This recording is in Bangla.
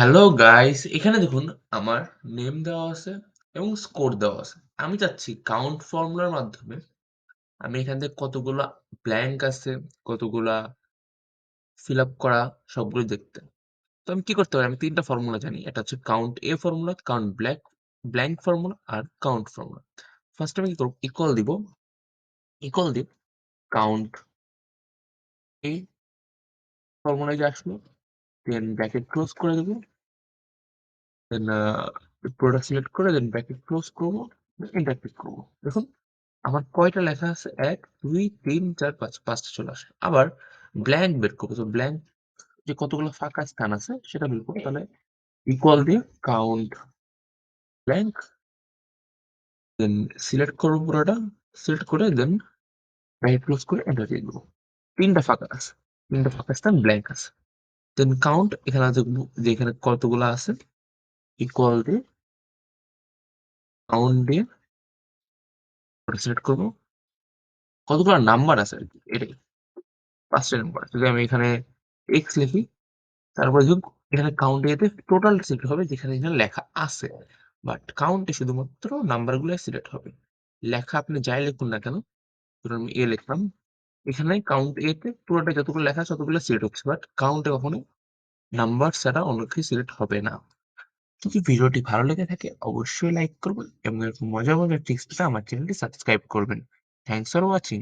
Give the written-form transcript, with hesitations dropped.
হ্যালো গাইস, এখানে দেখুন আমার নেম দেওয়া আছে এবং স্কোর দেওয়া আছে। আমি চাচ্ছি কাউন্ট ফর্মুলার মাধ্যমে আমি এখান থেকে কতগুলা ব্ল্যাঙ্ক আছে, কতগুলা ফিল আপ করা সবগুলো দেখতে। তো আমি কি করতে পারি? আমি ৩ টা ফর্মুলা জানি। এটা হচ্ছে কাউন্ট এ ফর্মুলা, কাউন্ট ব্ল্যাঙ্ক ফর্মুলা আর কাউন্ট ফর্মুলা। ফার্স্ট আমি কি করব? ইকুয়াল দিব। ইকুয়াল দিয়ে কাউন্ট এ ফর্মুলায় যে আসলো, দেন ব্র্যাকেট ক্লোজ করে দেব। দেন প্রোডাক্ট সিলেক্ট করে দেন ব্র্যাকেট ক্লোজ করব, এন্টার ক্লিক করব। দেখুন আমার কয়টা লেখা আছে? ১, ২, ৩, ৪, ৫ টা চলে আসলো। আবার ব্ল্যাংক বের করব। তো ব্ল্যাংক যে কতগুলো ফাঁকা স্থান আছে সেটা বের করব। তাহলে ইকুয়াল দিয়ে কাউন্ট ব্ল্যাংক, দেন সিলেক্ট করব পুরোটা। সিলেক্ট করে দেন ব্র্যাকেট ক্লোজ করে এন্টার দিয়ে দেব। ৩ টা ফাঁকা আছে। ৩ টা ফাঁকা স্থান ব্ল্যাংক আছে। দেন কাউন্ট এখানে দেখব যে এখানে কতগুলা আছে। ইকুয়াল দিয়ে কাউন্ট দিয়ে ওটা সিলেক্ট করব। কতগুলো নাম্বার আছে আরকি এটাই। ৫ টা নাম্বার। যদি আমি এখানে x লিখি, তারপরে দেখুন এখানে কাউন্ট এতে টোটাল সিলেক্ট হবে যেখানে এখানে লেখা আছে। বাট কাউন্টে শুধুমাত্র নাম্বারগুলো সিলেক্ট হবে। লেখা আপনি যাই লিখুন না কেন, ধরুন আমি A লিখলাম। এখানে কাউন্ট A তে পুরোটা যতগুলো লেখা আছে ততগুলো সিলেক্ট হচ্ছে। বাট কাউন্টে কখনো নাম্বার ছাড়া অন্য কিছু সিলেক্ট হবে না। যদি ভিডিওটি ভালো লেগে থাকে অবশ্যই লাইক করবেন এবং এরকম মজার মজার টিপস পেতে আমার চ্যানেলটি সাবস্ক্রাইব করবেন। Thanks for watching.